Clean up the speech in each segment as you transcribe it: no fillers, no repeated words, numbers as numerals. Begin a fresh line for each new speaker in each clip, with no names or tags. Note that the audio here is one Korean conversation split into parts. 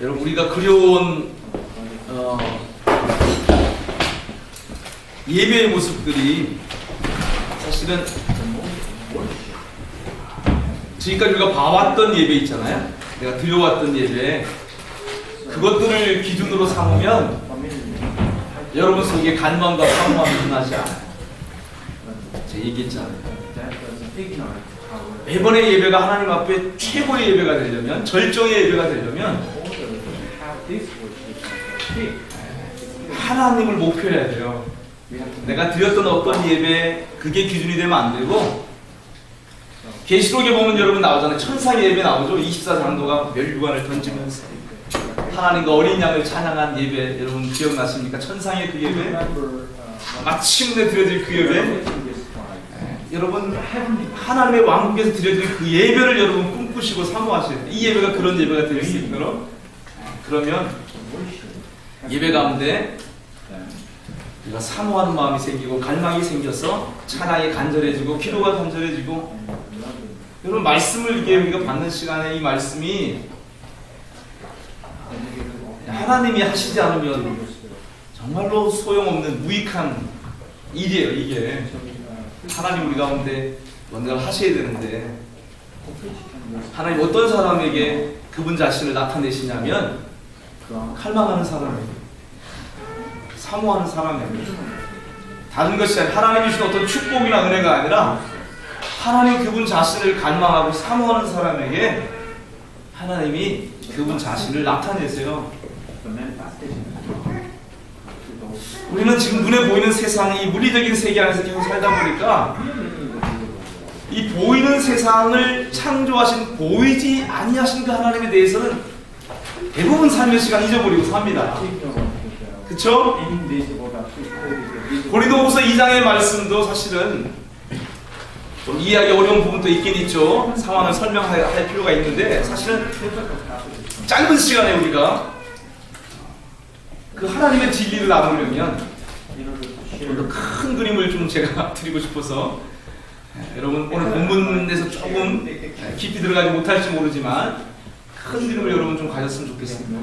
여러분 우리가 그려온 예배의 모습들이 사실은 지금까지 우리가 봐왔던 예배 있잖아요. 내가 드려왔던 예배, 그것들을 기준으로 삼으면 여러분 속에 간망과 사모함이 일어나지 않아요. 제가 얘기했잖아요. 매번의 예배가 하나님 앞에 최고의 예배가 되려면, 절정의 예배가 되려면 하나님을 목표해야 돼요. 내가 드렸던 어떤 예배, 그게 기준이 되면 안 되고, 계시록에 보면 여러분 나오잖아요. 천상의 예배 나오죠. 24장로가 멸류관을 던지면서 하나님과 어린 양을 찬양한 예배, 여러분 기억나십니까? 천상의 그 예배, 마침내 드려질 그 예배, 여러분 하나님의 왕국에서 드려질 그 예배를 여러분 꿈꾸시고 사모하셔야 돼요. 이 예배가 그런 예배가 될 수 있도록. 그러면 예배 가운데 우리가 사모하는 마음이 생기고 갈망이 생겨서 찬양이 간절해지고 기도가 간절해지고, 여러분 말씀을 이게 우리가 받는 시간에 이 말씀이 하나님이 하시지 않으면 정말로 소용없는 무익한 일이에요. 이게 하나님 우리 가운데 뭔가를 하셔야 되는데, 하나님 어떤 사람에게 그분 자신을 나타내시냐면 갈망하는 사람에게, 사모하는 사람에게, 다른 것이 아니라 하나님이 주신 어떤 축복이나 은혜가 아니라 하나님 그분 자신을 갈망하고 사모하는 사람에게 하나님이 그분 자신을 나타내세요. 우리는 지금 눈에 보이는 세상, 이 물리적인 세계 안에서 계속 살다 보니까 이 보이는 세상을 창조하신, 보이지 아니하신 그 하나님에 대해서는 대부분 삶의 시간 잊어버리고 삽니다. 그쵸? 고린도후서 2장의 말씀도 사실은 좀 이해하기 어려운 부분도 있긴 있죠. 상황을 설명할 필요가 있는데, 사실은 짧은 시간에 우리가 그 하나님의 진리를 나누려면 좀 더 큰 그림을 좀 제가 드리고 싶어서, 여러분 오늘 본문에서 조금 깊이 들어가지 못할지 모르지만 큰 그림을 여러분 좀 가졌으면 좋겠습니다.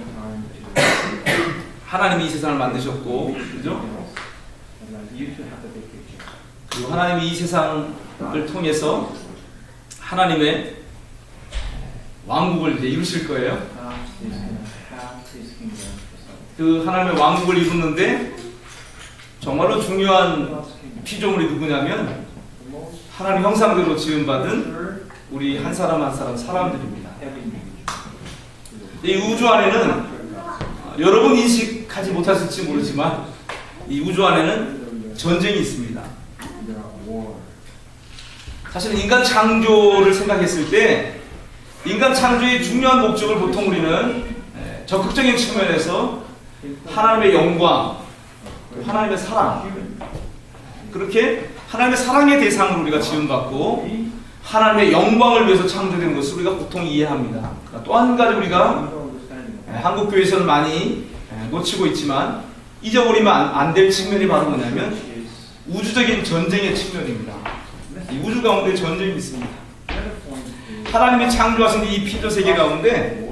하나님이 이 세상을 만드셨고, 그죠? 그리고 하나님이 이 세상을 통해서 하나님의 왕국을 이제 이루실 거예요. 그 하나님의 왕국을 이루는데 정말로 중요한 피조물이 누구냐면 하나님 형상대로 지음받은 우리 한 사람 한 사람 사람들입니다. 이 우주 안에는 여러분 인식하지 못하실지 모르지만 이 우주 안에는 전쟁이 있습니다. 사실 인간 창조를 생각했을 때 인간 창조의 중요한 목적을 보통 우리는 적극적인 측면에서 하나님의 영광, 하나님의 사랑, 그렇게 하나님의 사랑의 대상으로 우리가 지음받고 하나님의 영광을 위해서 창조된 것을 우리가 보통 이해합니다. 또 한 가지 우리가 한국 교회에서는 많이 놓치고 있지만 잊어버리면 안 될 측면이 바로 뭐냐면 우주적인 전쟁의 측면입니다. 이 우주 가운데 전쟁이 있습니다. 하나님이 창조하신 이 피조 세계 가운데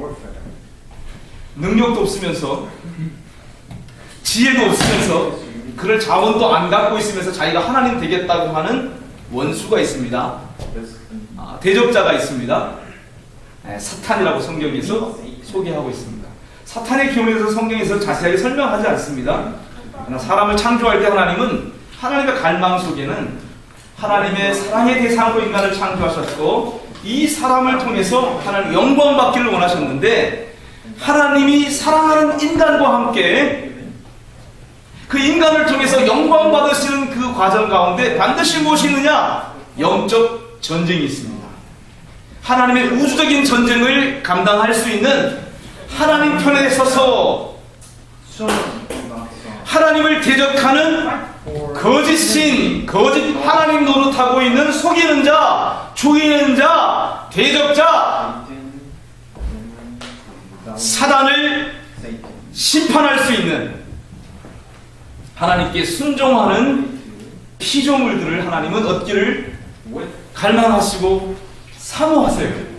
능력도 없으면서 지혜도 없으면서 그럴 자원도 안 갖고 있으면서 자기가 하나님 되겠다고 하는 원수가 있습니다. 대적자가 있습니다. 사탄이라고 성경에서 소개하고 있습니다. 사탄의 기운에 대해서 성경에서 자세하게 설명하지 않습니다. 그러나 사람을 창조할 때 하나님은 하나님의 갈망 속에는 하나님의 사랑의 대상으로 인간을 창조하셨고 이 사람을 통해서 하나님 영광 받기를 원하셨는데, 하나님이 사랑하는 인간과 함께 그 인간을 통해서 영광 받으시는 그 과정 가운데 반드시 무엇이 있느냐? 영적 전쟁이 있습니다. 하나님의 우주적인 전쟁을 감당할 수 있는 하나님 편에 서서 하나님을 대적하는 거짓 신, 거짓 하나님 노릇하고 있는 속이는 자, 죽이는 자, 대적자, 사단을 심판할 수 있는 하나님께 순종하는 피조물들을 하나님은 얻기를 갈망하시고 사모하세요.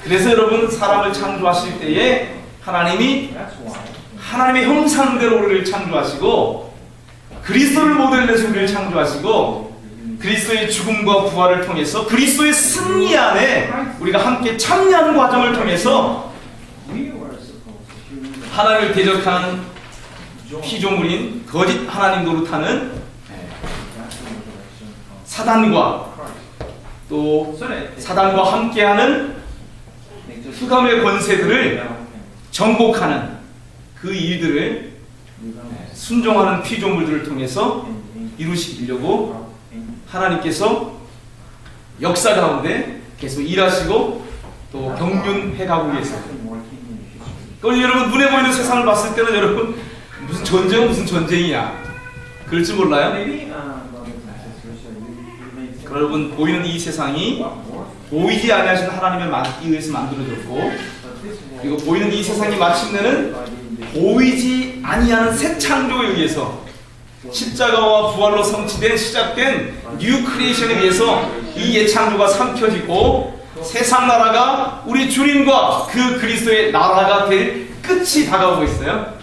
그래서 여러분 사람을 창조하실 때에 하나님이 하나님의 형상대로 우리를 창조하시고 그리스도를 모델로 해서 우리를 창조하시고 그리스도의 죽음과 부활을 통해서 그리스도의 승리 안에 우리가 함께 참여하는 과정을 통해서 하나님을 대적하는 피조물인 거짓 하나님 노릇하는 사단과 또 사단과 함께하는 흑암의 권세들을 정복하는 그 일들을 순종하는 피조물들을 통해서 이루시려고 하나님께서 역사 가운데 계속 일하시고 또 경륜해 가고 계세요. 여러분 눈에 보이는 세상을 봤을 때는 여러분 무슨 전쟁은 무슨 전쟁이야 그럴지 몰라요? 여러분 보이는 이 세상이 보이지 아니하신 하나님의 의해서 만들어졌고 그리고 보이는 이 세상이 마침내는 보이지 아니하는 새 창조에 의해서 십자가와 부활로 성취된 시작된 뉴 크리에이션에 의해서 이 예창조가 삼켜지고 세상 나라가 우리 주님과 그 그리스도의 나라가 될 끝이 다가오고 있어요.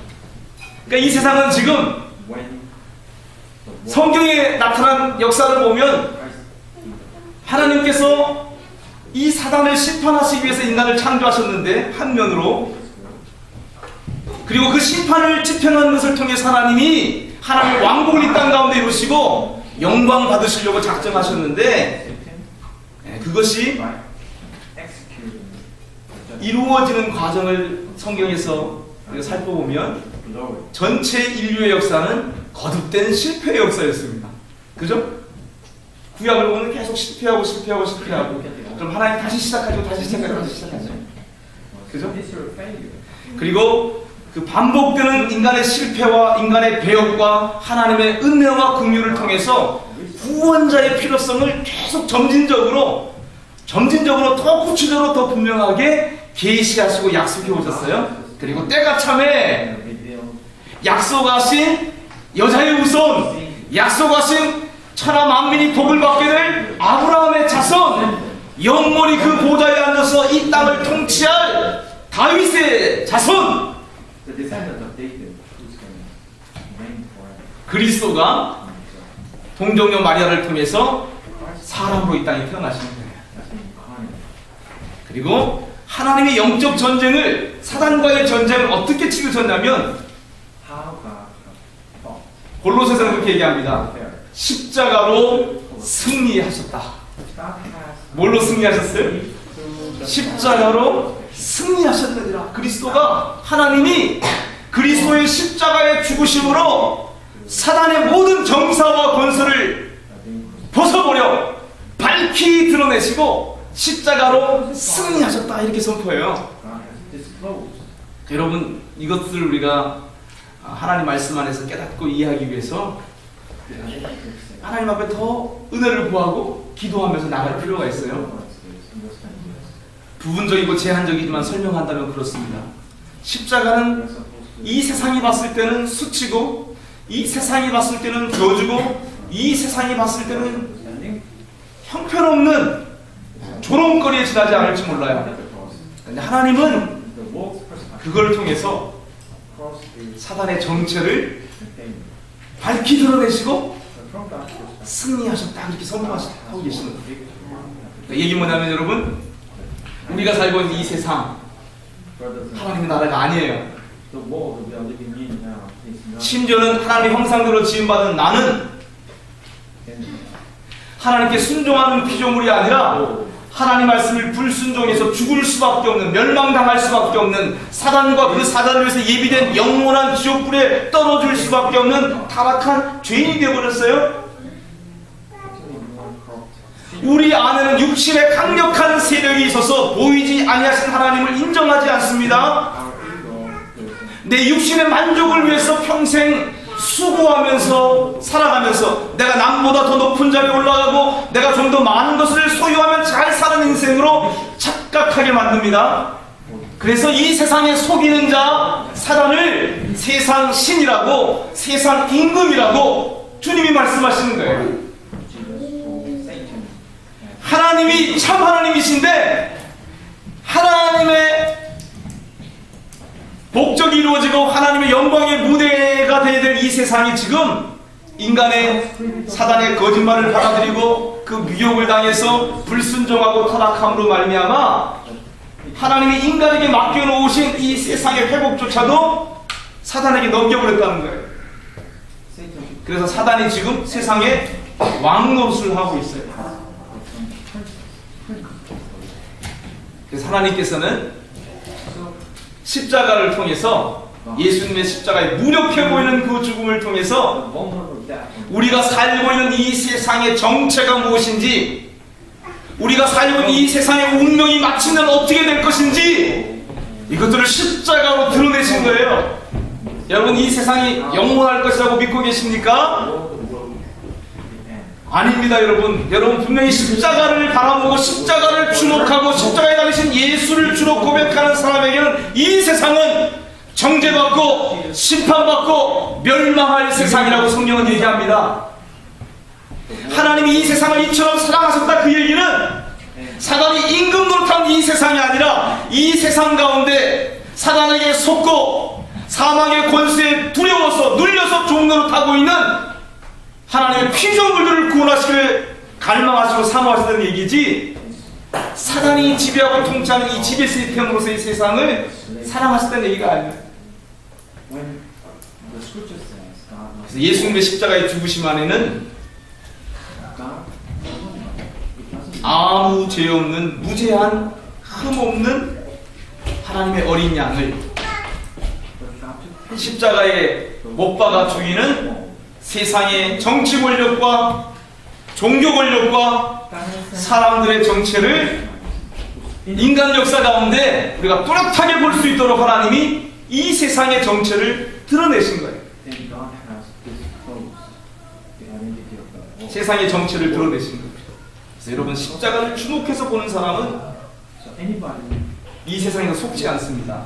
그러니까 이 세상은 지금 성경에 나타난 역사를 보면 하나님께서 이 사단을 심판하시기 위해서 인간을 창조하셨는데 한면으로 그리고 그 심판을 집행하는 것을 통해서 하나님이 하나님의 왕국을 이 땅 가운데 이루시고 영광 받으시려고 작정하셨는데 그것이 이루어지는 과정을 성경에서 우리가 살펴보면 전체 인류의 역사는 거듭된 실패의 역사였습니다. 그죠? 구약을 보면 계속 실패하고 그럼 하나님 다시 시작하고 다시 시작하죠. 그죠? 그리고 그 반복되는 인간의 실패와 인간의 배역과 하나님의 은혜와 긍휼을 통해서 구원자의 필요성을 계속 점진적으로 더 구체적으로 더 분명하게 계시하시고 약속해 오셨어요. 그리고 때가 참에 약속하신 여자의 후손, 약속하신 천하 만민이 복을 받게 될 아브라함의 자손, 영원히 그 보좌에 앉아서 이 땅을 통치할 다윗의 자손, 그리스도가 동정녀 마리아를 통해서 사람으로 이 땅에 태어나시는 거예요. 그리고 하나님의 영적 전쟁을 사단과의 전쟁을 어떻게 치르셨냐면 골로새서는 그렇게 얘기합니다. 십자가로 승리하셨다. 뭘로 승리하셨어요? 십자가로 승리하셨느니라. 그리스도가 하나님이 그리스도의 십자가의 죽으심으로 사단의 모든 정사와 권세를 벗어버려 밝히 드러내시고 십자가로 승리하셨다 이렇게 선포해요. 여러분 이것들을 우리가 하나님 말씀 안에서 깨닫고 이해하기 위해서 하나님 앞에 더 은혜를 구하고 기도하면서 나갈 필요가 있어요. 부분적이고 제한적이지만 설명한다면 그렇습니다. 십자가는 이 세상이 봤을 때는 수치고 이 세상이 봤을 때는 저주고 이 세상이 봤을 때는 형편없는 조롱거리에 지나지 않을지 몰라요. 근데 하나님은 그걸 통해서 사단의 정체를 밝히 드러내시고 승리하셨다 이렇게 선포하고 계시는 거예요. 얘기 뭐냐면 여러분 우리가 살고 있는 이 세상 하나님의 나라가 아니에요. 심지어는 하나님의 형상대로 지음받은 나는 하나님께 순종하는 피조물이 아니라 하나님 말씀을 불순종해서 죽을 수밖에 없는 멸망당할 수밖에 없는 사단과 그 사단을 위해서 예비된 영원한 지옥불에 떨어질 수밖에 없는 타락한 죄인이 되어버렸어요. 우리 안에는 육신의 강력한 세력이 있어서 보이지 아니하신 하나님을 인정하지 않습니다. 내 육신의 만족을 위해서 평생 수고하면서 살아가면서 내가 남보다 더 높은 자리에 올라가고 내가 좀 더 많은 것을 소유하면 잘 사는 인생으로 착각하게 만듭니다. 그래서 이 세상에 속이는 자 사단을 세상 신이라고 세상 임금이라고 주님이 말씀하시는 거예요. 하나님이 참 하나님이신데 하나님의 목적이 이루어지고 하나님의 영광의 무대가 되어야 될 이 세상이 지금 인간의 사단의 거짓말을 받아들이고 그 미혹을 당해서 불순종하고 타락함으로 말미암아 하나님이 인간에게 맡겨놓으신 이 세상의 회복조차도 사단에게 넘겨버렸다는 거예요. 그래서 사단이 지금 세상에 왕노릇을 하고 있어요. 그래서 하나님께서는 십자가를 통해서 예수님의 십자가의 무력해 보이는 그 죽음을 통해서 우리가 살고 있는 이 세상의 정체가 무엇인지, 우리가 살고 있는 이 세상의 운명이 마침내 어떻게 될 것인지 이것들을 십자가로 드러내신 거예요. 여러분, 이 세상이 영원할 것이라고 믿고 계십니까? 아닙니다. 여러분 분명히 십자가를 바라보고 십자가를 주목하고 십자가에 달리신 예수를 주로 고백하는 사람에게는 이 세상은 정죄받고 심판받고 멸망할 세상이라고 성경은 얘기합니다. 하나님이 이 세상을 이처럼 사랑하셨다, 그 얘기는 사단이 임금 노릇한 이 세상이 아니라 이 세상 가운데 사단에게 속고 사망의 권세에 두려워서 눌려서 종노릇하고 있는 하나님의 피조물들을 구원하시기를 갈망하시고 사모하시는 얘기지, 사단이 지배하고 통치하는 이 지배 시스템으로서 이 세상을 사랑하셨다는 얘기가 아니에요. 그래서 예수님의 십자가의 죽으심 안에는 아무 죄 없는 무죄한 흠 없는 하나님의 어린 양을 십자가에 못 박아 죽이는 세상의 정치 권력과 종교 권력과 사람들의 정체를 인간 역사 가운데 우리가 뚜렷하게 볼 수 있도록 하나님이 이 세상의 정체를 드러내신 거예요. 세상의 정체를 드러내신 거예요. 그래서 여러분, 십자가를 주목해서 보는 사람은 이 세상에 속지 않습니다.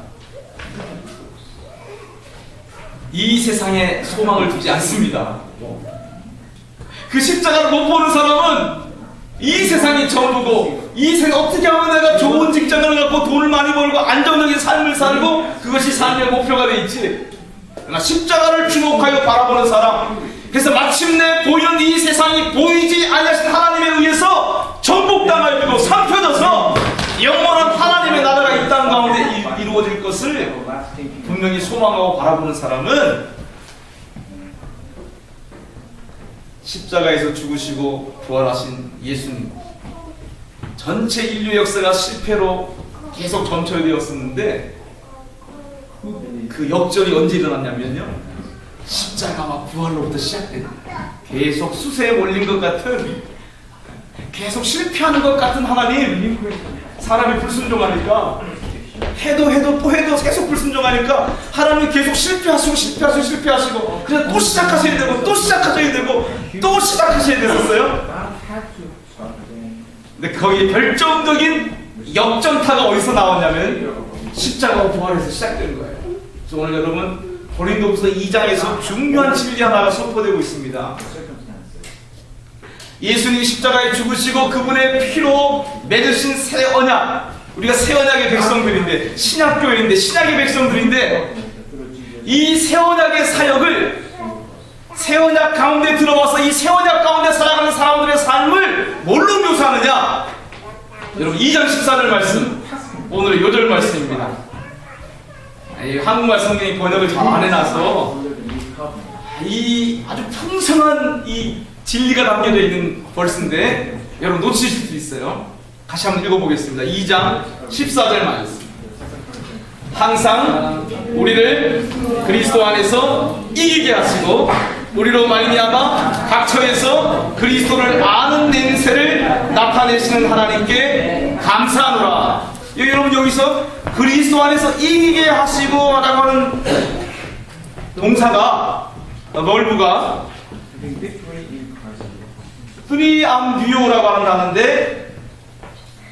이 세상에 소망을 두지 않습니다. 그 십자가를 못 보는 사람은 이 세상이 전부고, 이 세상 어떻게 하면 내가 좋은 직장을 갖고 돈을 많이 벌고 안정적인 삶을 살고 그것이 삶의 목표가 돼 있지. 그러나 십자가를 주목하여 바라보는 사람, 그래서 마침내 보이는 이 세상이 보이지 아니하신 하나님에 의해서 전복당하여지고 삼켜져서 영원한 하나님의 나라가 이 땅 가운데 이루어질 것을 분명히 소망하고 바라보는 사람은 십자가에서 죽으시고 부활하신 예수님, 전체 인류 역사가 실패로 계속 점철되었었는데 그 역전이 언제 일어났냐면요, 십자가와 부활로부터 시작된, 계속 수세에 몰린 것 같은, 계속 실패하는 것 같은 하나님, 사람이 불순종하니까 해도 또 해도 계속 불순종하니까 하나님이 계속 실패하시고 그래서 또 시작하셔야 되고 또 시작하셔야 되고 또 시작하셔야 됐었어요. 근데 거기에 결정적인 역전타가 어디서 나왔냐면 십자가와 부활에서 시작된 거예요. 그래서 오늘 여러분, 고린도후서 2장에서 중요한 진리 하나가 선포되고 있습니다. 예수님이 십자가에 죽으시고 그분의 피로 맺으신 새 언약, 우리가 새 언약의 백성들인데, 신약교회인데, 신약의 백성들인데, 이 새 언약의 사역을 새 언약 가운데 들어와서 이 새 언약 가운데 살아가는 사람들의 삶을 뭘로 묘사하느냐? 여러분, 2장 14절 말씀, 오늘의 요절 말씀입니다. 한국말 성경이 번역을 잘 안 해놔서 이 아주 풍성한 이 진리가 담겨져 있는 벌스인데 여러분 놓치실 수도 있어요. 다시 한번 읽어보겠습니다. 2장 14절 말씀. 항상 우리를 그리스도 안에서 이기게 하시고 우리로 말미암아 각처에서 그리스도를 아는 냄새를 나타내시는 하나님께 감사하노라. 여러분, 여기서 그리스도 안에서 이기게 하시고 라고 하는 동사가, 멀브가 프리암듀오라고 하는 단어인데,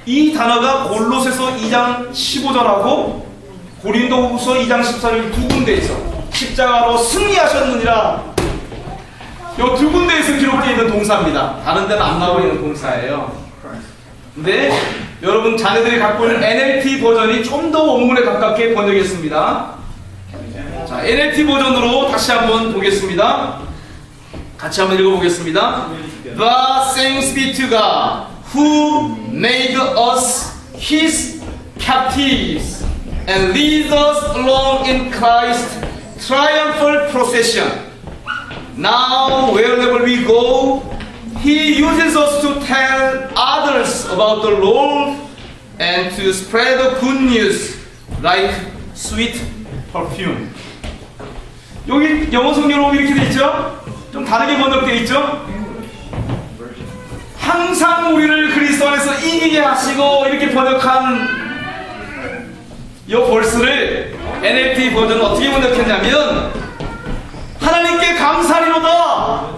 이 단어가 골로새서 2장 15절하고 고린도후서 2장 14절 두 군데에서 십자가로 승리하셨느니라, 이 두 군데에서 기록되어 있는 동사입니다. 다른 데는 안 나와 있는 동사예요. 근데 여러분, 자네들이 갖고 있는 NLT 버전이 좀 더 원문에 가깝게 번역했습니다. NLT 버전으로 다시 한번 보겠습니다. 같이 한번 읽어보겠습니다. But thanks be to God who made us His captives and leads us along in Christ's triumphal procession. Now wherever we go, He uses us to tell others about the Lord and to spread the good news like sweet perfume. 여기 영어 성경으로 이렇게 돼 있죠? 좀 다르게 번역되어 있죠? 항상 우리를 그리스도 안에서 이기게 하시고 이렇게 번역한 이 벌스를 NLT 버전은 어떻게 번역했냐면 하나님께 감사리로다.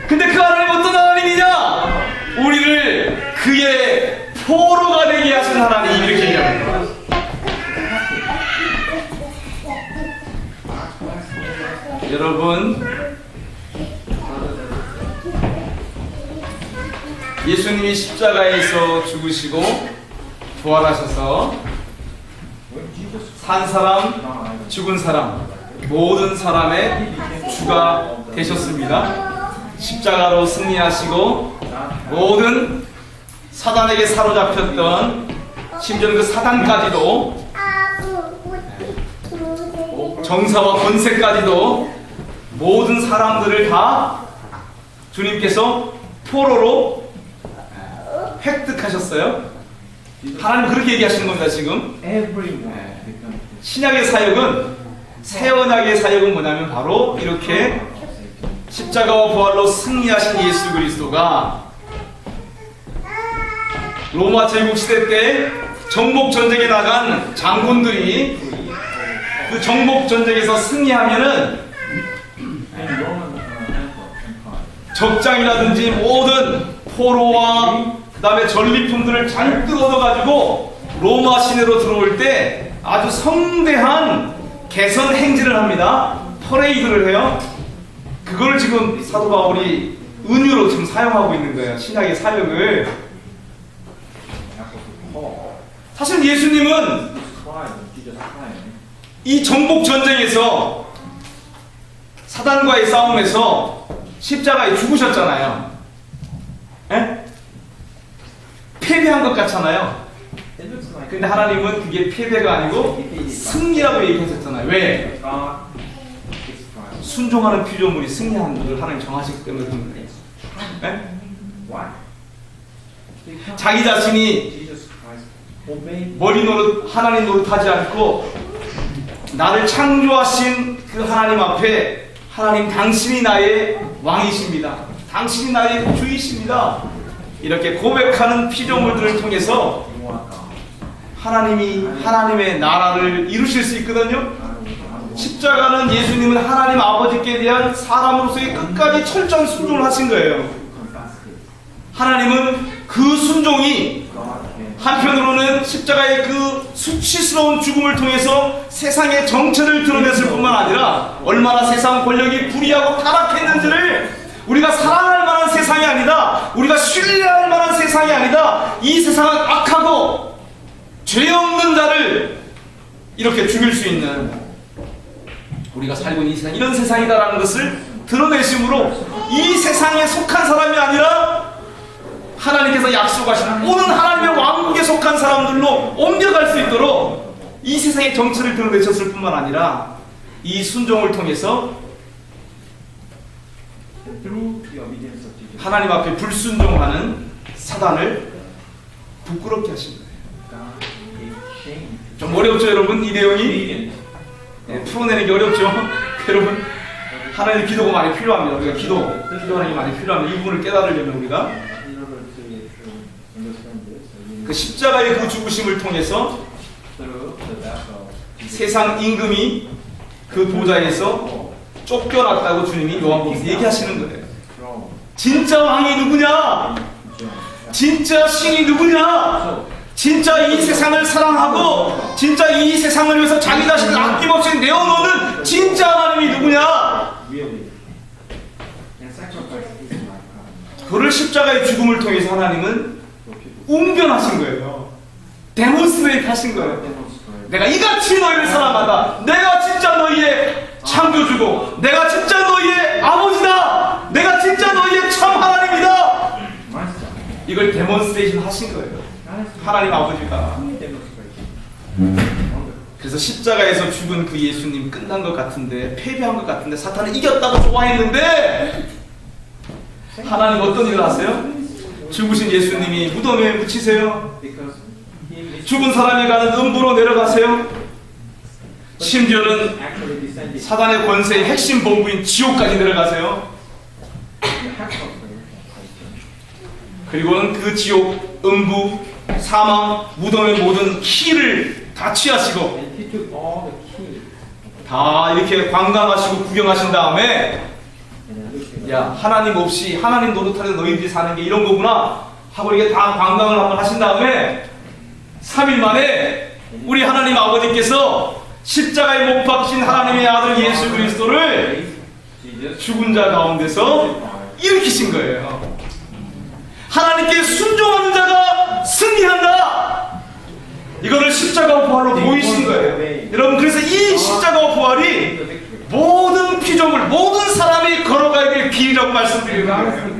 근데 그 하나님 어떤 하나님이냐? 우리를 그의 포로가 되게 하신 하나님 이렇게 얘기합니다. 여러분 예수님이 십자가에서 죽으시고 부활하셔서 산 사람, 죽은 사람 모든 사람의 주가 되셨습니다. 십자가로 승리하시고 모든 사단에게 사로잡혔던 심지어 그 사단까지도 정사와 권세까지도 모든 사람들을 다 주님께서 포로로 획득하셨어요. 하나님 그렇게 얘기하시는 겁니다. 지금 신약의 사역은 새 언약의 사역은 뭐냐면 바로 이렇게 십자가와 부활로 승리하신 예수 그리스도가 로마 제국 시대 때 정복 전쟁에 나간 장군들이 그 정복 전쟁에서 승리하면은 적장이라든지 모든 포로와 그 다음에 전리품들을 잔뜩 얻어가지고 로마 시내로 들어올 때 아주 성대한 개선 행진을 합니다. 퍼레이드를 해요. 그걸 지금 사도 바울이 은유로 지금 사용하고 있는 거예요. 신약의 사역을. 사실 예수님은 이 정복 전쟁에서 사단과의 싸움에서 십자가에 죽으셨잖아요. 에? 패배한 것 같잖아요. 근데 하나님은 그게 패배가 아니고 승리라고 얘기하셨잖아요. 왜? 순종하는 피조물이 승리하는 걸 하나님 정하셨기 때문에 그런 거예요. 자기 자신이 머리 노릇, 하나님 노릇하지 않고 나를 창조하신 그 하나님 앞에 하나님 당신이 나의 왕이십니다. 당신이 나의 주이십니다. 이렇게 고백하는 피조물들을 통해서 하나님이 하나님의 나라를 이루실 수 있거든요. 십자가는 예수님은 하나님 아버지께 대한 사람으로서의 끝까지 철저한 순종을 하신 거예요. 하나님은 그 순종이 한편으로는 십자가의 그 수치스러운 죽음을 통해서 세상의 정체를 드러냈을 뿐만 아니라 얼마나 세상 권력이 불의하고 타락했는지를 우리가 사랑할 만한 세상이 아니다, 우리가 신뢰할 만한 세상이 아니다, 이 세상은 악하고 죄 없는 자를 이렇게 죽일 수 있는 우리가 살고 있는 이 세상, 이런 세상이다라는 것을 드러내심으로 이 세상에 속한 사람이 아니라 하나님께서 약속하시는 오는 하나님의 왕국에 속한 사람들로 옮겨갈 수 있도록 이 세상의 정체를 드러내셨을 뿐만 아니라 이 순종을 통해서 하나님 앞에 불순종하는 사단을 부끄럽게 하신 거예요. 좀 어렵죠 여러분? 이 내용이 풀어내는 게 어렵죠. 여러분 하나님의 기도가 많이 필요합니다. 우리가 기도하는 게 많이 필요합니다. 이 부분을 깨달으려면 우리가 그 십자가의 그 죽으심을 통해서 세상 임금이 그 보좌에서 쫓겨났다고 주님이 요한복음에서 얘기하시는 거예요. 진짜 왕이 누구냐? 진짜 신이 누구냐? 진짜 이 세상을 사랑하고 진짜 이 세상을 위해서 자기 자신을 아낌없이 내어놓는 진짜 하나님이 누구냐? 그를 십자가의 죽음을 통해서 하나님은 웅변하신 거예요. 데몬스트레이트 하신 거예요. 내가 이같이 너희를 사랑한다. 내가 진짜 너희의 창조주고 내가 진짜 너희의 아버지다. 내가 진짜 너희의 참 하나님이다. 이걸 데몬스트레이션 하신 거예요. 하나님 아버지가. 그래서 십자가에서 죽은 그 예수님 끝난 것 같은데, 패배한 것 같은데, 사탄을 이겼다고 좋아했는데 하나님 어떤 일을 하세요? 죽으신 예수님이 무덤에 묻히세요. 죽은 사람이 가는 음부로 내려가세요. 심지어는 사단의 권세의 핵심 본부인 지옥까지 내려가세요. 그리고는 그 지옥, 음부, 사망, 무덤의 모든 키를 다 취하시고 다 이렇게 관광하시고 구경하신 다음에, 야, 하나님 없이 하나님 노릇하는 너희들이 사는 게 이런 거구나 하고 이게 다 관광을 한번 하신 다음에 3일 만에 우리 하나님 아버지께서 십자가에 못 박힌 하나님의 아들 예수 그리스도를 죽은 자 가운데서 일으키신 거예요. 하나님께 순종하는 자가 승리한다. 이거를 십자가와 부활로 보이신 거예요. 여러분, 그래서 이 십자가와 부활이 모든 피조물, 모든 사람이 걸어가야 될 길이라고 말씀드리는 거예요.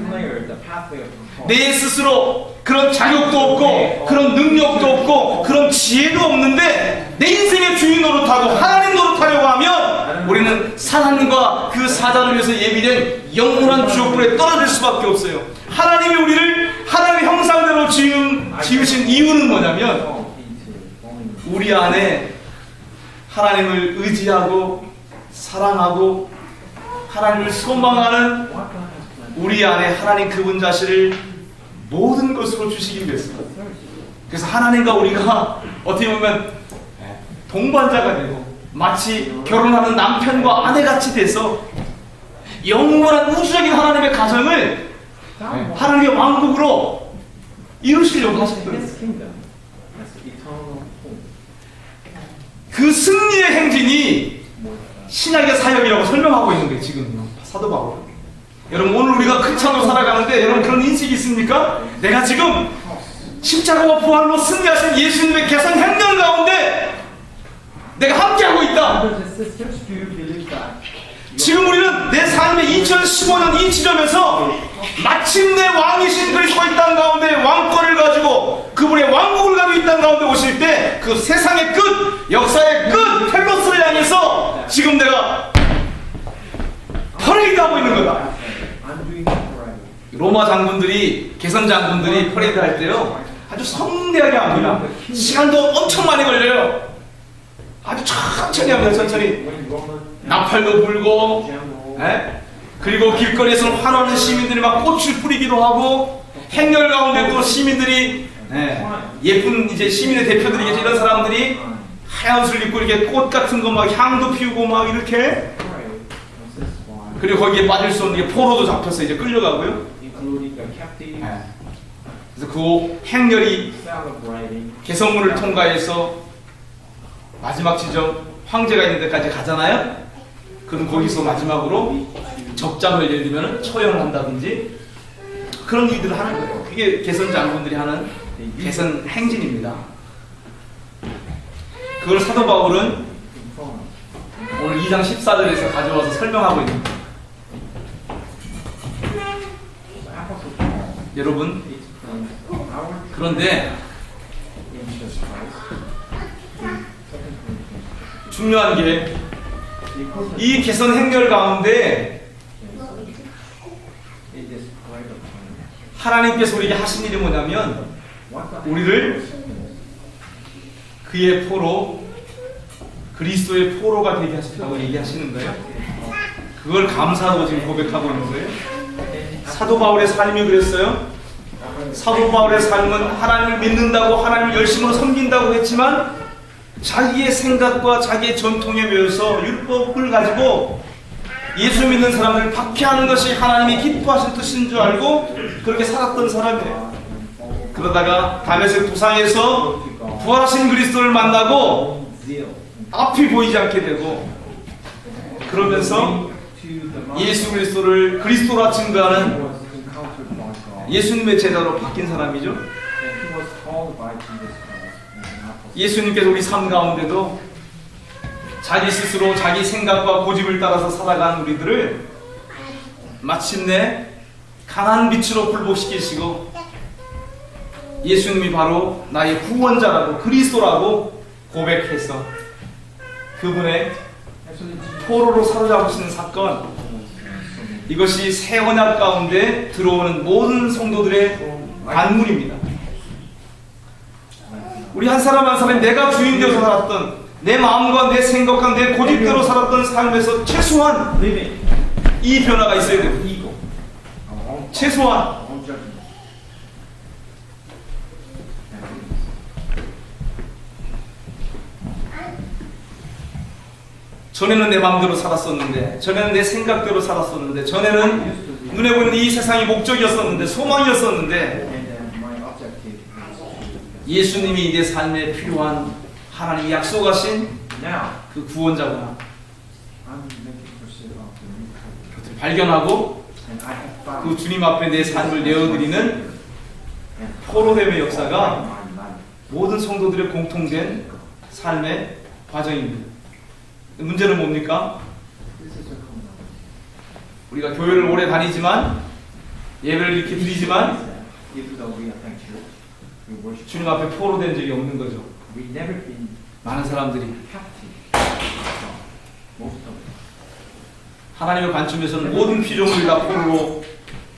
내 스스로 그런 자격도 없고 그런 능력도 없고 그런 지혜도 없는데 내 인생의 주인 노릇하고 하나님 노릇하려고 하면 우리는 하나님과 그 사자를 위해서 예비된 영원한 지옥불에 떨어질 수밖에 없어요. 하나님이 우리를 하나님의 형상대로 지으신 이유는 뭐냐면, 우리 안에 하나님을 의지하고 사랑하고 하나님을 소망하는 우리 안에 하나님 그분 자신을 모든 것으로 주시기 위해서입니다. 그래서 하나님과 우리가 어떻게 보면 동반자가 되고 마치 결혼하는 남편과 아내같이 돼서 영원한 우주적인 하나님의 가정을 하나님의 왕국으로 이루시려고 하셨거든요. 그 승리의 행진이 신약의 사역이라고 설명하고 있는 거예요. 지금 사도 바울. 여러분, 오늘 우리가 크리스찬으로 살아가는데 여러분 그런 인식이 있습니까? 내가 지금 십자가와 부활로 승리하신 예수님의 개선 행렬 가운데 내가 함께하고 있다. 지금 우리는 내 삶의 2015년 이 지점에서 마침내 왕이신 그리스도의 땅 가운데 왕권을 가지고 그분의 왕국을 가지고 이 땅 가운데 오실 때 그 세상의 끝, 역사의 끝, 텔로스를 향해서 지금 내가 퍼레이드 하고 있는 거다. 로마 장군들이, 개선 장군들이 퍼레이드 할 때요, 아주 성대하게 합니다. 시간도 엄청 많이 걸려요. 아주 천천히 합니다. 천천히. 나팔도 불고, 그리고 길거리에서는 환호하는 시민들이 막 꽃을 뿌리기도 하고, 행렬 가운데 또 시민들이, 예쁜 이제 시민의 대표들이 이런 사람들이 하얀 옷을 입고 이렇게 꽃 같은 거 막 향도 피우고 막 이렇게, 그리고 거기에 빠질 수 없는 게 포로도 잡혀서 이제 끌려가고요. 그래서 그 행렬이 개성문을 통과해서 마지막 지점 황제가 있는 데까지 가잖아요. 그럼 거기서 마지막으로 적장을 예를 들면 처형을 한다든지 그런 일들을 하는 거예요. 그게 개선 장군들이 하는 개선 행진입니다. 그걸 사도 바울은 오늘 2장 14절에서 가져와서 설명하고 있는 거예요. 여러분, 그런데 중요한 게 이 개선 행렬 가운데 하나님께서 우리에게 하신 일이 뭐냐면 우리를 그의 포로, 그리스도의 포로가 되게 하셨다고 얘기하시는 거예요. 그걸 감사하고 지금 고백하고 있는 거예요. 사도 바울의 삶이 그랬어요. 사도 바울의 삶은 하나님을 믿는다고, 하나님을 열심으로 섬긴다고 했지만 자기의 생각과 자기의 전통에 매여서 율법을 가지고 예수 믿는 사람들을 박해하는 것이 하나님이 기뻐하신 뜻인 줄 알고 그렇게 살았던 사람이에요. 그러다가 다메섹 도상에서 부활하신 그리스도를 만나고 앞이 보이지 않게 되고, 그러면서 예수 그리스도를 그리스도라 증거하는 예수님의 제자로 바뀐 사람이죠. 예수님께서 우리 삶 가운데도 자기 스스로 자기 생각과 고집을 따라서 살아간 우리들을 마침내 강한 빛으로 굴복시키시고 예수님이 바로 나의 구원자라고 그리스도라고 고백해서 그분의 포로로 사로잡으시는 사건, 이것이 새 언약 가운데 들어오는 모든 성도들의 반문입니다. 우리 한 사람 한 사람이 내가 주인 되어서 살았던, 내 마음과 내 생각과 내 고집대로 살았던 삶에서 최소한 이 변화가 있어야 됩니다. 최소한. 전에는 내 마음대로 살았었는데, 전에는 내 생각대로 살았었는데, 전에는 눈에 보이는 이 세상이 목적이었었는데, 소망이었었는데, 예수님이 내 삶에 필요한 하나님이 약속하신 그 구원자구나, 그것을 발견하고 그 주님 앞에 내 삶을 내어드리는 포로됨의 역사가 모든 성도들의 공통된 삶의 과정입니다. 문제는 뭡니까? 우리가 교회를 오래 다니지만, 예배를 이렇게 드리지만 주님 앞에 포로된 적이 없는 거죠. 많은 사람들이 하나님의 관점에서는 모든 피조물이 다 포로로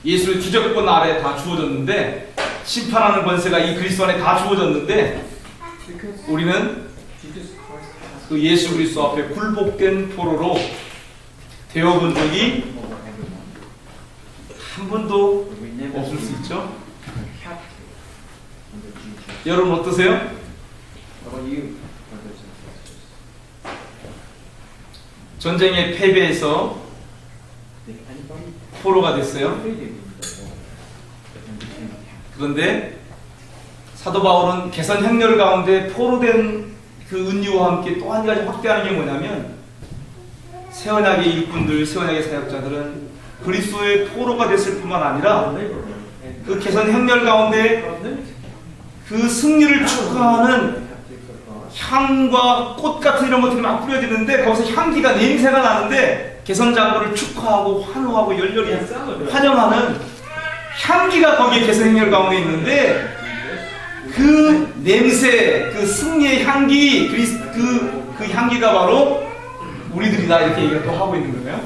예수의 주적권 아래 다 주어졌는데, 심판하는 권세가 이 그리스도 안에 다 주어졌는데, 우리는 그 예수 그리스도 앞에 굴복된 포로로 되어본 적이 한 번도 없을 수 있죠. 여러분 어떠세요? 전쟁에 패배해서 포로가 됐어요. 그런데 사도 바울은 개선 행렬 가운데 포로된 그 은유와 함께 또 한 가지 확대하는 게 뭐냐면, 새 언약의 일꾼들, 새 언약의 사역자들은 그리스도의 포로가 됐을 뿐만 아니라 그 개선 행렬 가운데 그 승리를 축하하는 향과 꽃 같은 이런 것들이 막 뿌려지는데, 거기서 향기가, 냄새가 나는데, 개선 장로를 축하하고 환호하고 열렬히 환영하는 향기가 거기에 개선 행렬 가운데 있는데, 그 냄새, 그 승리의 향기, 그 향기가 바로 우리들이다, 이렇게 얘기를 또 하고 있는 거예요.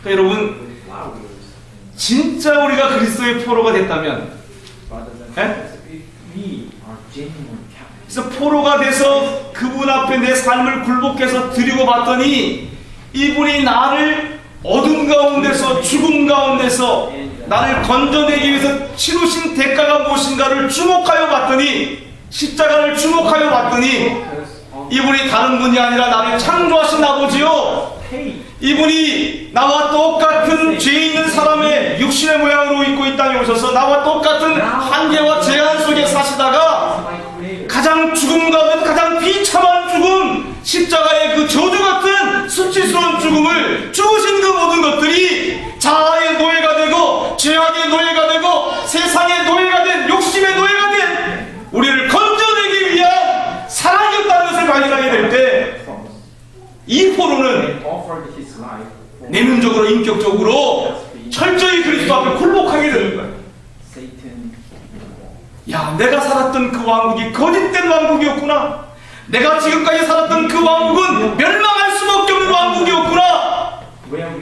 그러니까 여러분, 진짜 우리가 그리스도의 포로가 됐다면, 그래서 포로가 돼서 그분 앞에 내 삶을 굴복해서 드리고 봤더니, 이분이 나를 어둠 가운데서, 죽음 가운데서 나를 건져내기 위해서 치르신 대가가 무엇인가를 주목하여 봤더니, 십자가를 주목하여 봤더니, 이분이 다른 분이 아니라 나를 창조하신 아버지요, 이분이 나와 똑같은 죄 있는 사람의 육신의 모양으로 입고 이 땅에 오셔서 나와 똑같은 한계와 제한 속에 사시다가 가장 죽음 가운데 가장 비참한 죽음, 십자가의 그 저주 같은 수치스러운 죽음을 죽으신 그 모든 것들이 자아의 노예가 되고, 죄악의 노예가 되고, 세상의 노예가 된, 욕심의 노예가 된 우리를 건져내기 위한 사랑이었다는 것을 발견하게 될 때, 이 포로는 내면적으로, 인격적으로 철저히 그리스도 앞에 굴복하게 되는 거예요. 야, 내가 살았던 그 왕국이 거짓된 왕국이었구나. 내가 지금까지 살았던 그 왕국은 멸망할 수밖에 없는 왕국이었구나.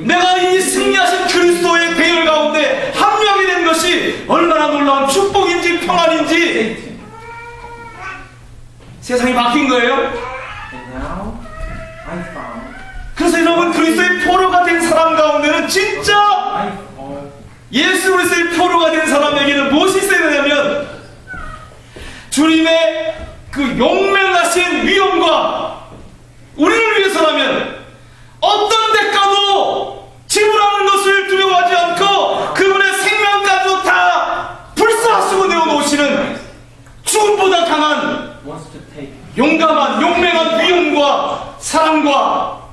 내가 이 승리하신 그리스도의 대열 가운데 합류하게 된 것이 얼마나 놀라운 축복인지 평안인지 세상이 바뀐 거예요. 그래서 여러분, 그리스도의 포로가 된 사람 가운데는 진짜 예수 그리스도의 포로가 된 사람에게는 무엇이 있어야 되냐면, 주님의 그 용맹하신 위엄과, 우리를 위해서라면 어떤 대가도 지불하는 것을 두려워하지 않고 그분의 생명까지도 다 불사하시고 내어놓으시는 죽음보다 강한 용감한 용맹한 위엄과 사랑과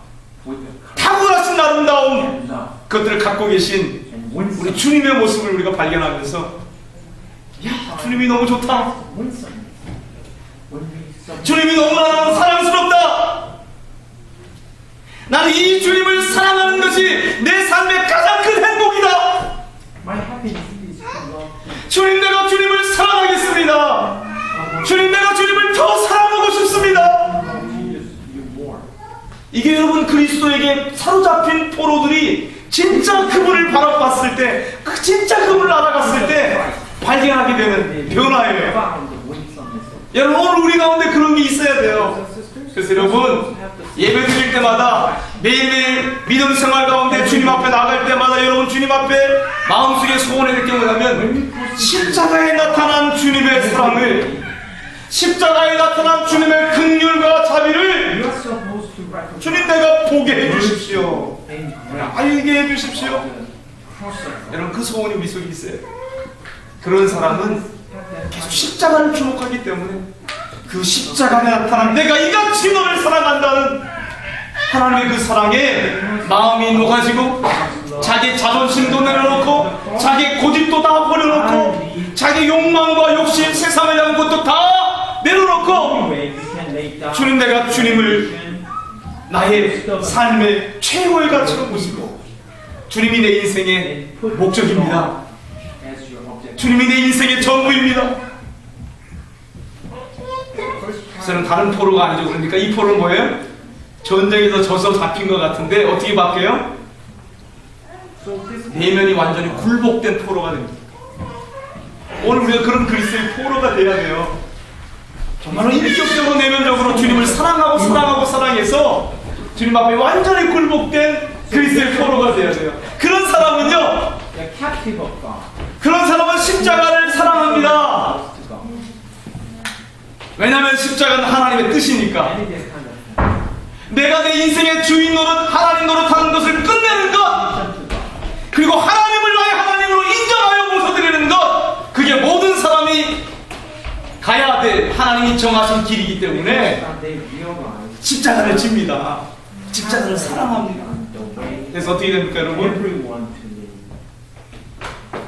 탁월하신 아름다움, 그것들을 갖고 계신 우리 주님의 모습을 우리가 발견하면서, 야, 주님이 너무 좋다.
winsome. When we submit,
주님이 너무나 사랑스럽다. 나는 이 주님을 사랑하는 것이 내 삶의 가장 큰 행복이다.
my happiness is to love Him.
주님, 내가 주님을 사랑하겠습니다. 주님, 내가 주님을 더 사랑하고 싶습니다.
Love Jesus you more.
이게 여러분 그리스도에게 사로잡힌 포로들이 진짜 그분을 바라봤을 때, 진짜 그분을 알아갔을 때 발견하게 되는 변화예요.
Found the winsomeness of
여러분, 오늘 우리 가운데 그런 게 있어야 돼요.
brothers and sisters.
그래서 여러분, 예배 드릴 때마다 매일매일 믿음 생활 가운데 주님 앞에 나갈 때마다 여러분 주님 앞에 마음속에 소원을 느끼게 뭐냐면 십자가에 나타난 주님의 사랑을, 십자가에 나타난 주님의 긍휼과 자비를
You are supposed to recognize
주님, 내가 보게 해주십시오.
and grace
알게 해주십시오.
of the cross of God.
여러분, 그 소원이 우리 속에 있어요. 그런 사람은 계속 십자가를 주목하기 때문에 그 십자가에 나타난 내가 이같이 너를 사랑한다는 하나님의 그 사랑에 마음이 녹아지고 자기 자존심도 내려놓고 자기 고집도 다 버려놓고 자기 욕망과 욕심, 세상에 대한 것도 다 내려놓고
Anyway, you can lay down
주님, 내가 주님을
and
나의 삶의 최고의 가치로 보시고 주님이 내 인생의
put
목적입니다.
God as your object.
주님이 내 인생의 전부입니다.
First
저는 다른 포로가 아니죠. 그러니까 이 포로는 뭐예요? 전쟁에서 져서 잡힌 것 같은데 어떻게 바뀌어요?
so this
내면이 완전히 굴복된 포로가 됩니다. 오늘 우리가 그런 그리스도의 포로가 돼야 돼요. 정말로 인격적으로 내면적으로 주님을 사랑하고 사랑하고 사랑해서 주님 앞에 완전히 굴복된 그리스도의 포로가 돼야 돼요. 그런 사람은요,
the captive of God.
그런 사람은 십자가를 사랑합니다.
To God.
왜냐하면 십자가는 하나님의 뜻이니까.
Any this kind of
내가 내 인생의 주인 노릇, 하나님 노릇하는 것을 끝내는 것,
mission to God.
그리고 하나님을 나의 하나님으로 인정하여 모셔드리는 것, 그게 모든 사람이 가야 될 하나님이 정하신 길이기 때문에
And they realize
십자가를 집니다. 십자가를 사랑합니다.
the way
그래서 어떻게 됩니까, 여러분?
everyone to live.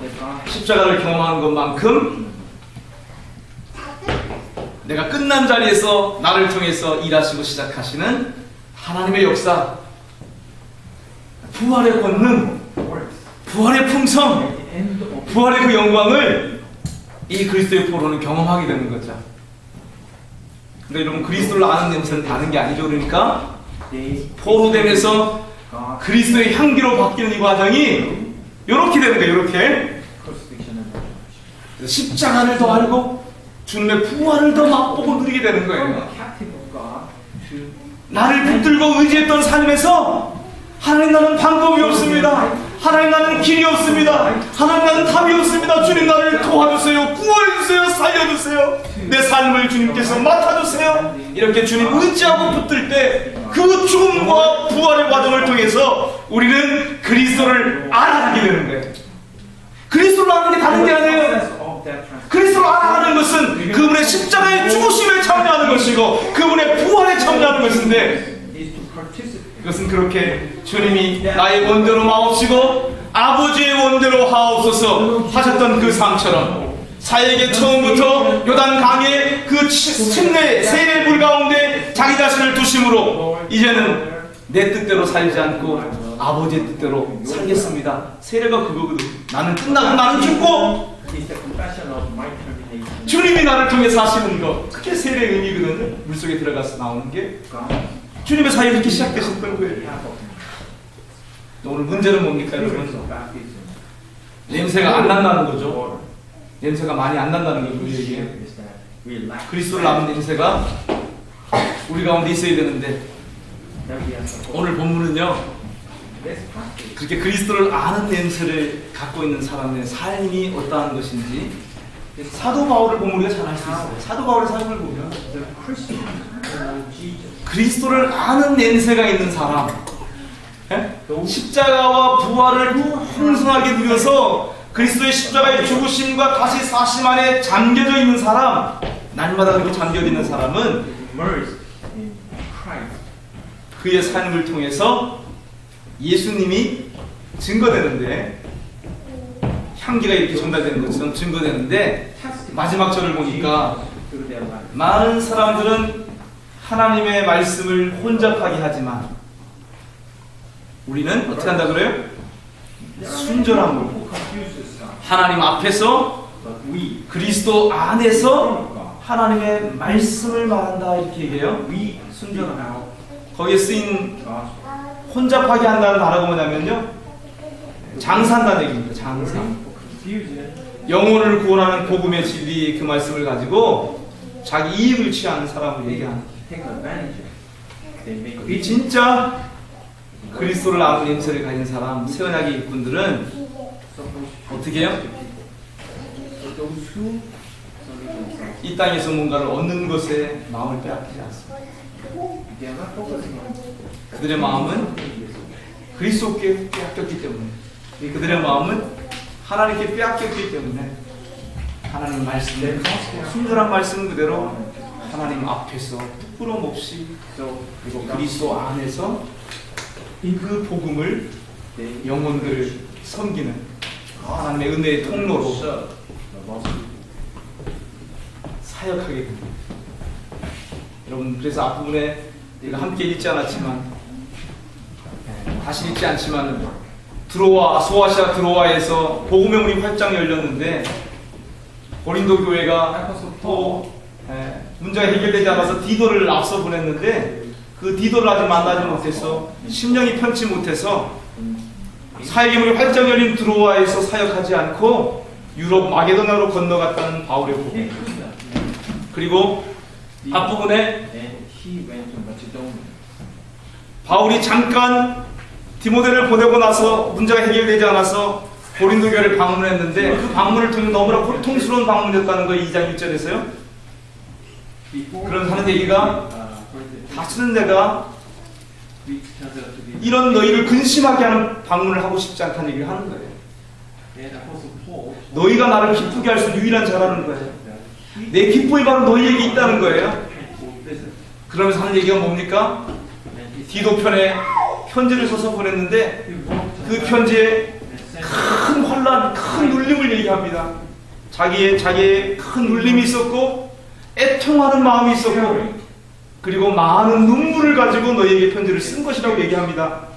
That God
십자가를 경험하는 것만큼 내가 끝난 자리에서 나를 통해서 일하시고 시작하시는 하나님의 역사, 부활의 권능,
works.
부활의 풍성,
At the end of
부활의 그 영광을 이 그리스도의 포로는 경험하게 되는 거죠. 근데 여러분, 그리스도를 아는 냄새는 다른 게 아니죠. 그러니까
they
포로됨에서
God
그리스도의 향기로 바뀌는 이 과정이 이렇게 되는 거예요. 이렇게
crucifixion and resurrection.
그래서 십자가를 더 알고 주님의 부활을 더 맛보고 누리게 되는
From
거예요.
the captive of God to
나를 붙들고 의지했던 삶에서 하나님, 나는 방법이 없습니다. 하나님, 나는 길이 없습니다. 하나님, 나는 답이 없습니다. 주님, 나를 도와주세요. 구원해주세요. 살려주세요. 내 삶을 주님께서 맡아주세요. 이렇게 주님 의지하고 붙들 때 그 죽음과 부활의 과정을 통해서 우리는 그리스도를 알아가게 되는 거예요. 그리스도를 아는 게 다른 게 아니에요.
of that transformation.
그리스도를 알아가는 것은 그분의 십자가의 죽으심에 참여하는 것이고 그분의 부활에 참여하는 것인데,
is to participate.
그것은 그렇게 주님이 나의 원대로 마옵시고 아버지의 원대로 하옵소서 하셨던 그 삶처럼 사역의 처음부터 요단 강의 그 침례 세례 물 가운데 자기 자신을 두심으로 이제는 내 뜻대로 살지 않고 아버지의 뜻대로 살겠습니다. 세례가 그거거든. 나는 끝나고 나는 죽고
Is the confession of my termination.
주님이 나를 통해서 하시는 것, 그게 세례의 의미거든요. 물속에 들어가서 나오는 게
God
주님의 사역이 이렇게 시작되셨던 거예요.
behalf of
오늘 문제는 뭡니까,
spirits
여러분?
of baptism.
냄새가 안 난다는 거죠.
Water.
냄새가 많이 안 난다는 거예요, 우리에게.
Is that we lack
그리스도를 아는 냄새가 우리 가운데 있어야 되는데,
that we are supposed.
오늘 본문은요,
This passage
그렇게 그리스도를 아는 냄새를 갖고 있는 사람의 삶이 어떠한 것인지 사도 바울을 보면 우리가 잘 알 수 있어요. 사도 바울의 삶을 보면
the Christians who know Jesus.
그리스도를 아는 냄새가 있는 사람, 예? 십자가와 부활을 풍성하게 누려서 그리스도의 십자가의 죽으심과 다시 사심 안에 잠겨져 있는 사람, 날마다 그렇게 잠겨져 있는 사람은
Immersed in Christ.
그의 삶을 통해서 예수님이 증거되는데, 향기가 이렇게 전달되는 것처럼 증거되는데, 마지막 절을 보니까
through their life.
많은 사람들은 하나님의 말씀을 혼잡하게 하지만 우리는 어떻게 한다 그래요? 순전함으로
Who confuses God,
하나님 앞에서
but we
그리스도 안에서
of God.
하나님의 말씀을 말한다 이렇게 얘기해요.
We
순전함.
speak out
거기에 쓰인
gospel.
혼잡하게 한다는 단어가 뭐냐면요, 장사한다는 얘기입니다. 장사.
For confusion,
영혼을 구원하는 복음의 진리 그 말씀을 가지고 자기 이익을 취하는 사람을 얘기하는.
take advantage of. They make
이 진짜 그리스도를 아는 냄새를 가진 사람, 새 언약의 일꾼들은
supposed
어떻게 해요?
for those who submit themselves.
이 땅에서 뭔가를 얻는 것에 마음을 빼앗기지 않습니다.
They are not focusing on
그들의 마음은 그리스도께 빼앗겼기 때문에, 그들의 마음은 하나님께 빼앗겼기 때문에 하나님 말씀을 순전한 말씀 그대로 하나님 앞에서 부끄럼 없이
so
그리고 그리스도 안에서 그 복음을
they
영혼들을 섬기는 하나님의 은혜의 통로로
serve the gospel.
사역하게 됩니다. 여러분, 그래서 앞부분에 우리가 함께 읽지 않았지만, 다시 읽지 않지만 드로아, 소아시아 드로아에서 복음의 문이 활짝 열렸는데 고린도 교회가 또 문제가 해결되지 않아서 디도를 앞서 보냈는데 그 디도를 아직 만나지 못해서 심령이 편치 못해서 사역의 문이 활짝 열린 드로아에서 사역하지 않고 유럽 마게도나로 건너갔다는 바울의 복음.
They could not.
그리고 앞부분에
And he went to Macedonia.
바울이 잠깐 디모데를 보내고 나서 문제가 해결되지 않아서 고린도 교회를 방문했는데 그 방문을 통해 너무나 고통스러운 방문이었다는 거예요. 2장 1절에서요.
Before
그런 하는 얘기가 다시는 내가 이런 너희를 근심하게 하는 방문을 하고 싶지 않다는 얘기를 하는 거예요. 너희가 나를 기쁘게 할 수 있는 유일한 자라는 거예요. 내 기쁨이 바로 너희에게 있다는 거예요. 그러면서 하는 얘기가 뭡니까? 디도 편에 편지를 써서 보냈는데 그 편지에 큰 환란, 큰 눌림을 얘기합니다. 자기의 큰 눌림이 있었고 애통하는 마음이 있었고 그리고 많은 눈물을 가지고 너희에게 편지를 쓴 것이라고 얘기합니다.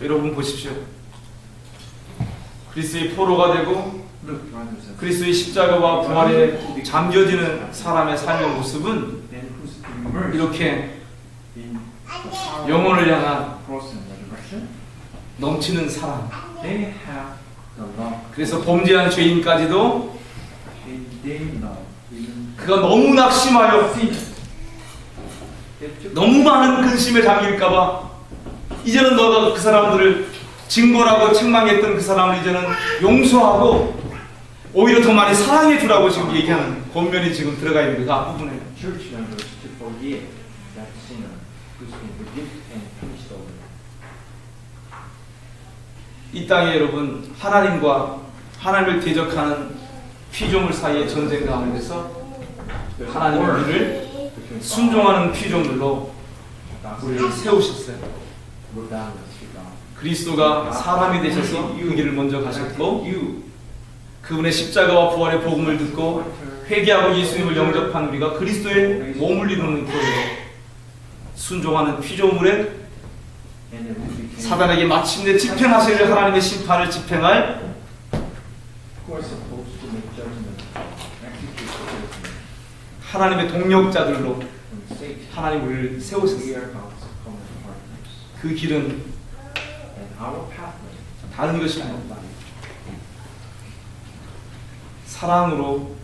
여러분 보십시오. 그리스도의 포로가 되고 그리스도의 십자가와 부활에 잠겨지는 사람의 삶의 모습은 이렇게 영혼을 향한 넘치는 사랑, 그래서 범죄한 죄인까지도 그가 너무 낙심하여 너무 많은 근심에 잠길까봐 이제는 너가 그 사람들을 징벌하고 책망했던 그 사람을 이제는 용서하고 오히려 더 많이 사랑해 주라고 지금 얘기하는 권면이 지금 들어가 있는 그 앞부분에. 이 땅에 여러분 하나님과 하나님을 대적하는 피조물 사이의 전쟁 가운데서 하나님은 우리를 순종하는 피조물로 우리를 세우셨어요. 그리스도가 사람이 되셔서 그 길을 먼저 가셨고 그분의 십자가와 부활의 복음을 듣고 회개하고 예수님을 영접한 우리가 그리스도의 몸을 이루는 교회로 순종하는 피조물에 사단에게 마침내 집행하실 하나님의 심판을 집행할 하나님의 동력자들로 하나님 우리를 세우셨어요. 그 길은 다른 것이 아닙니다. 사랑으로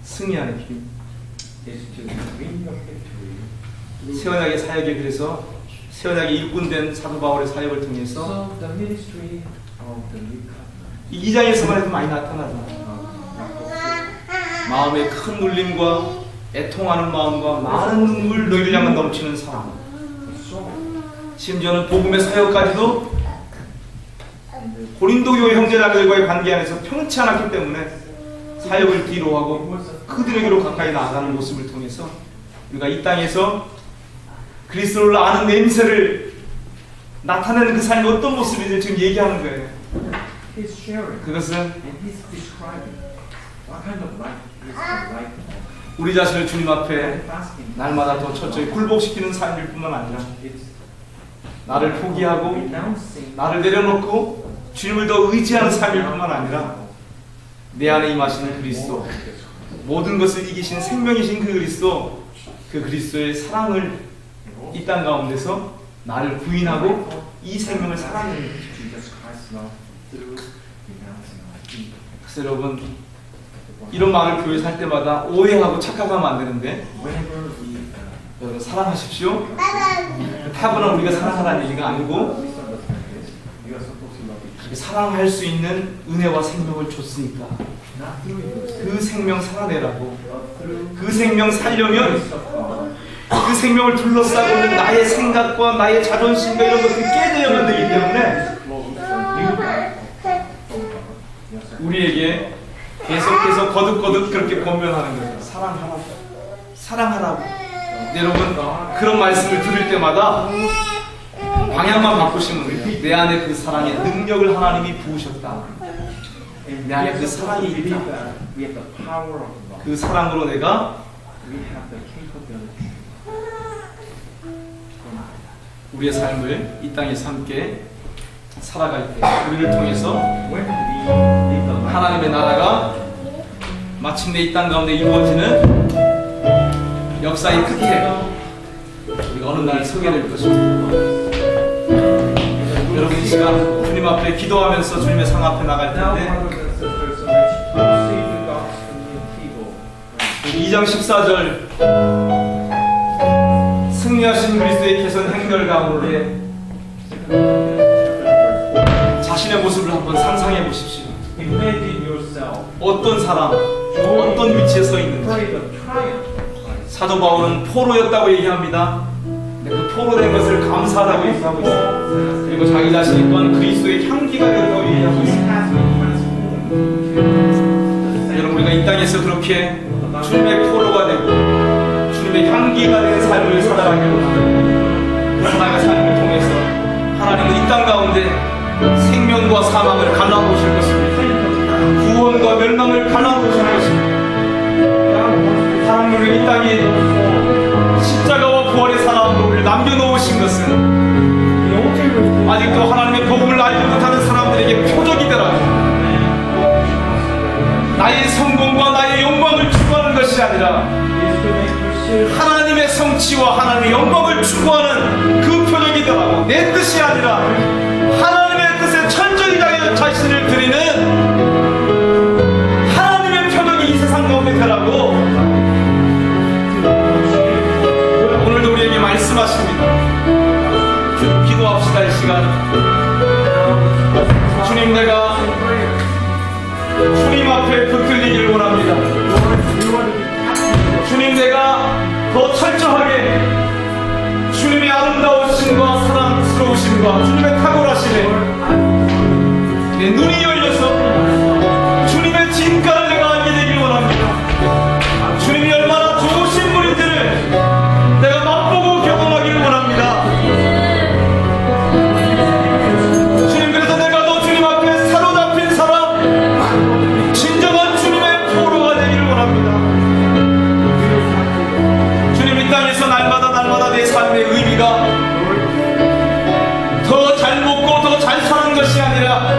승리하는 길. 세원하게 사역에 그래서 세원하게 일꾼된 사도 바울의 사역을 통해서 이 2장에서만 해도 많이 나타나잖아요. 마음의 큰 눌림과 애통하는 마음과 많은 눈물 너희를 향한 넘치는 사랑, 심지어는 복음의 사역까지도 고린도 교회 형제자들과의 관계 안에서 평치 않았기 때문에 사역을 뒤로 하고 그들에게로 가까이 나아가는 모습을 통해서 우리가 이 땅에서 그리스도를 아는 냄새를 나타내는 그 삶이 어떤 모습인지 지금 얘기하는 거예요.
he's sharing
그것은
and he's describing what kind of life is the life of
우리 자신을 주님 앞에
fasting.
날마다 더 철저히 굴복시키는 삶일 뿐만 아니라
It's
나를 포기하고
renouncing
나를 내려놓고 주님을 더 의지하는 삶일 뿐만 아니라 내 안에 임하시는 그리스도, 모든 것을 이기신 생명이신 그 그리스도, 그 그리스도의 사랑을 이 땅 가운데서 나를 부인하고 이 생명을 사랑하는 거죠.
Jesus Christ's love through renouncing our evil.
그래서 여러분, 이런 말을 교회에서 할 때마다 오해하고 착각하면 안 되는데,
Whenever we
여러분 사랑하십시오. 타고난 우리가 사랑하라는 얘기가 아니고
misunderstand this, we are supposed to love each
그렇게 사랑할 수 있는 은혜와 생명을 줬으니까
other. Not through yourself,
그 생명 살아내라고,
but through
그 생명 살려면
grace of God.
그 생명을 둘러싸고 있는 나의 생각과 나의 자존심과 이런 것들이 깨져야만 되기 때문에
Flows from new life from God. Yes, sir.
우리에게 계속해서 거듭거듭 그렇게 권면하는 거예요. 사랑하라고, 사랑하라고. 여러분, 그런 말씀을 들을 때마다 방향만 바꾸시면 돼요. 내 안에 그 사랑의 능력을 하나님이 부으셨다.
And
내 안에
we
그
are
사랑이
supposed to believe
있다.
that we have the power of love.
그 사랑으로 내가
We have the capability.
우리의 삶을 이 땅에서 함께 살아갈 때 우리를 통해서
When we live the life
하나님의 나라가 마침내 이 땅 가운데 이루어지는 역사의 끝에 우리가 어느 날 서게 될 것입니다. 여러분, 이 시간 주님 앞에 기도하면서 주님의 상 앞에 나갈
now,
텐데
brothers and sisters, so let's proceed with God's communion table.
2장 14절 승리하신 그리스도의 개선 행렬 가운데 자신의 모습을 한번 상상해 보십시오.
Imagine yourself
어떤 사람, 어떤 위치에 서 있는지.
pray the triumph of Christ.
사도 바울은 포로였다고 얘기합니다. 근데 그 포로된 것을 감사하다고 얘기하고 있어요. 그리고 자기 자신이 또한 그리스도의 향기가 되었다고 얘기하고
He
있어요.
has been transformed.
여러분, 우리가 이 땅에서 그렇게 주님의 포로가 되고 주님의 향기가 되는 삶을 살아가기를 원합니다. 그 사랑의 삶을 통해서 하나님은 이 땅 가운데 생명과 사망을 갈라놓으실 것입니다. 구원과 멸망을 갈라놓으실 것입니다. 하나님, 우리 이 땅에 십자가와 부활의 사랑으로 우리를 남겨놓으신 것은 아직도 하나님의 복음을 알지 못하는 사람들에게 표적이더라도 나의 성공과 나의 영광을 추구하는 것이 아니라 하나님의 성취와 하나님의 영광을 추구하는 그 표적이더라도 내 뜻이 아니라 하나님의 뜻에 철저히 자신을 드리는 하나님의 표적이 이 세상 가운데 되라고 오늘도 우리에게 말씀하십니다. 기도합시다. 이 시간 주님, 내가 주님 앞에 붙들리기를 원합니다. 주님, 내가 더 철저하게 주님의 아름다우심과 사랑스러우심과 주님의 탁월하심에 내 눈이 열려서 주님의 진가를 내가 알게 되기를 원합니다. 주님이 얼마나 좋으신 분인지를 내가 맛보고 경험하기를 원합니다. 주님, 그래서 내가 더 주님 앞에 사로잡힌 사람, 진정한 주님의 포로가 되기를 원합니다. 주님, 이 땅에서 날마다 내 삶의 의미가 더 잘 먹고 더 잘 사는 것이 아니라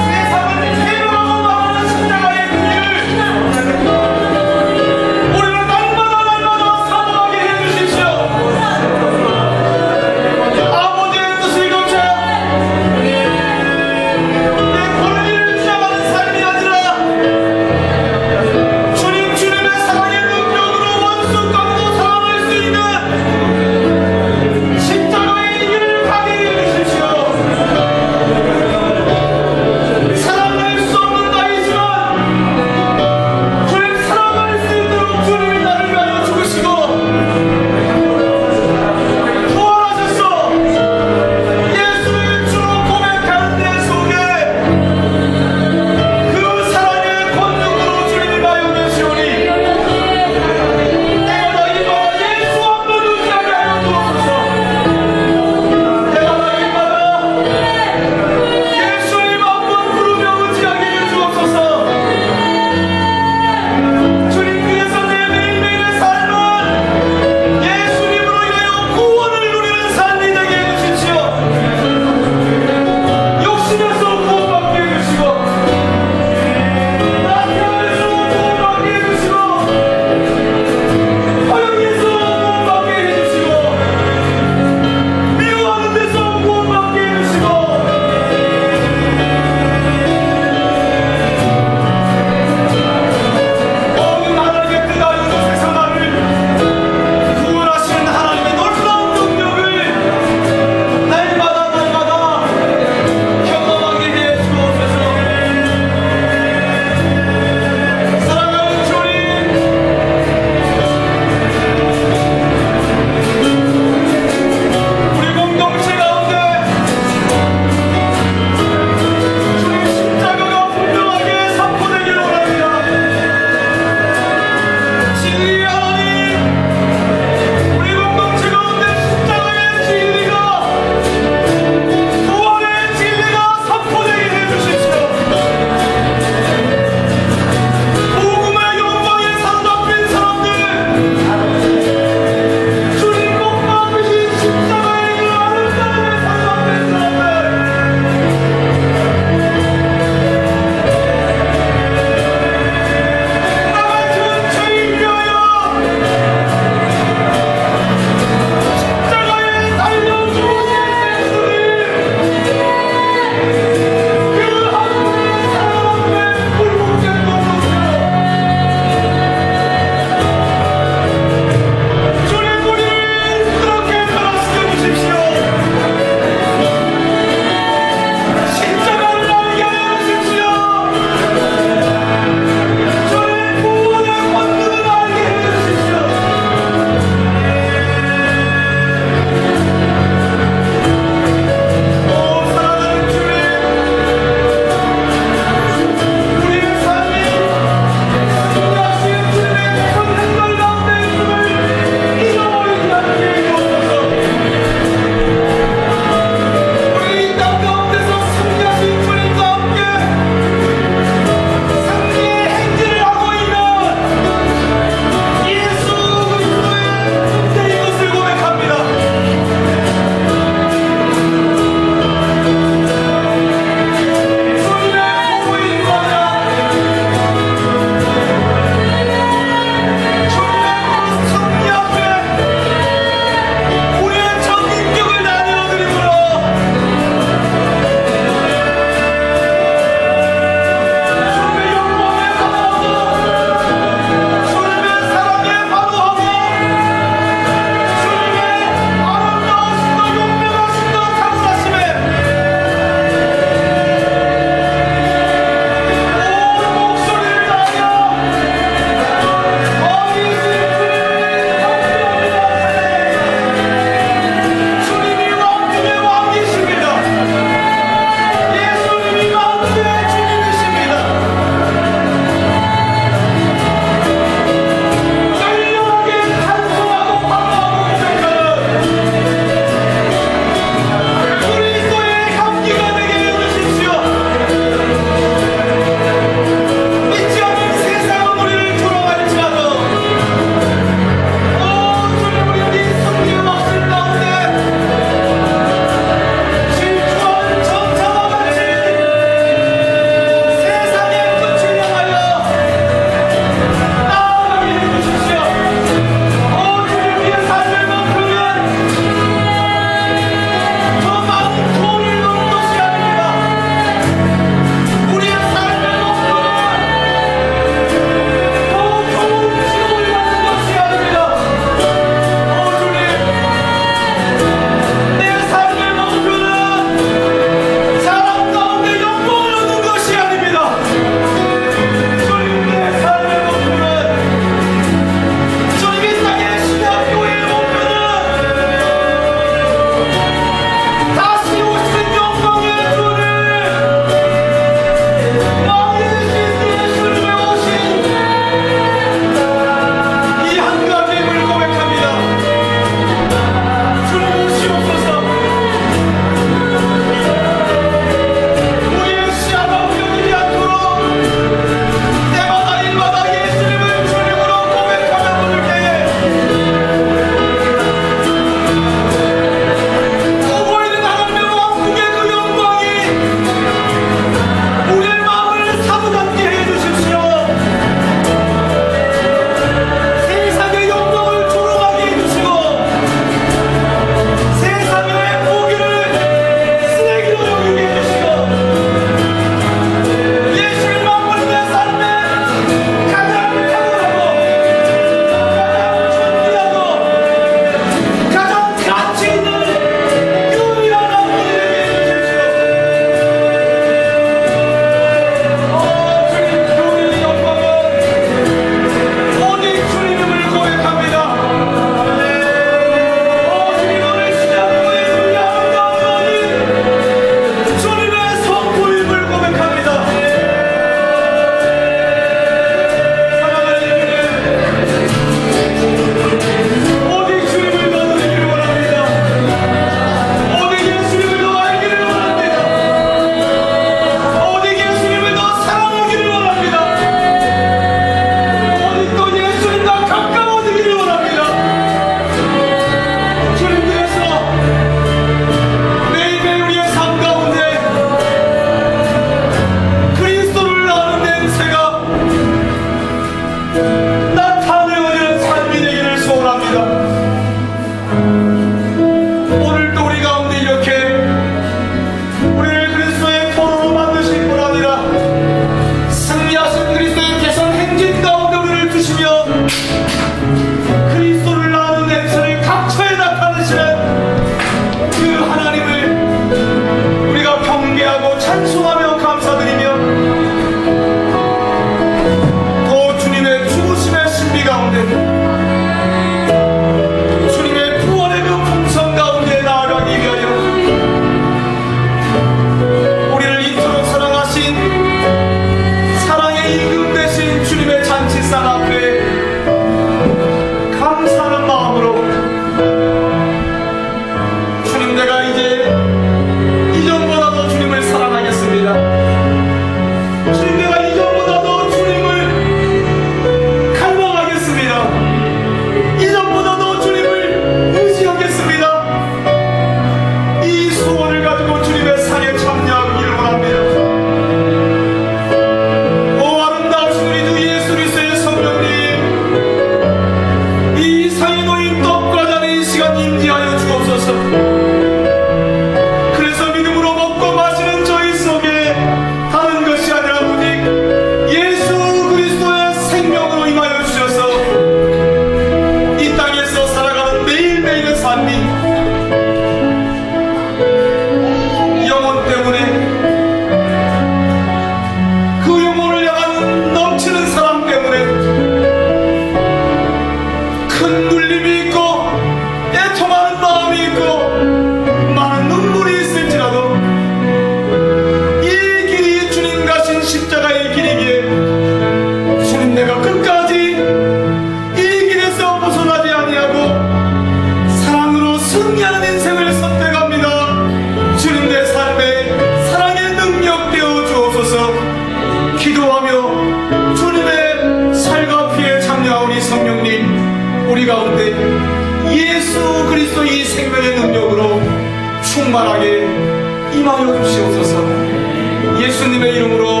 예수님의 이름으로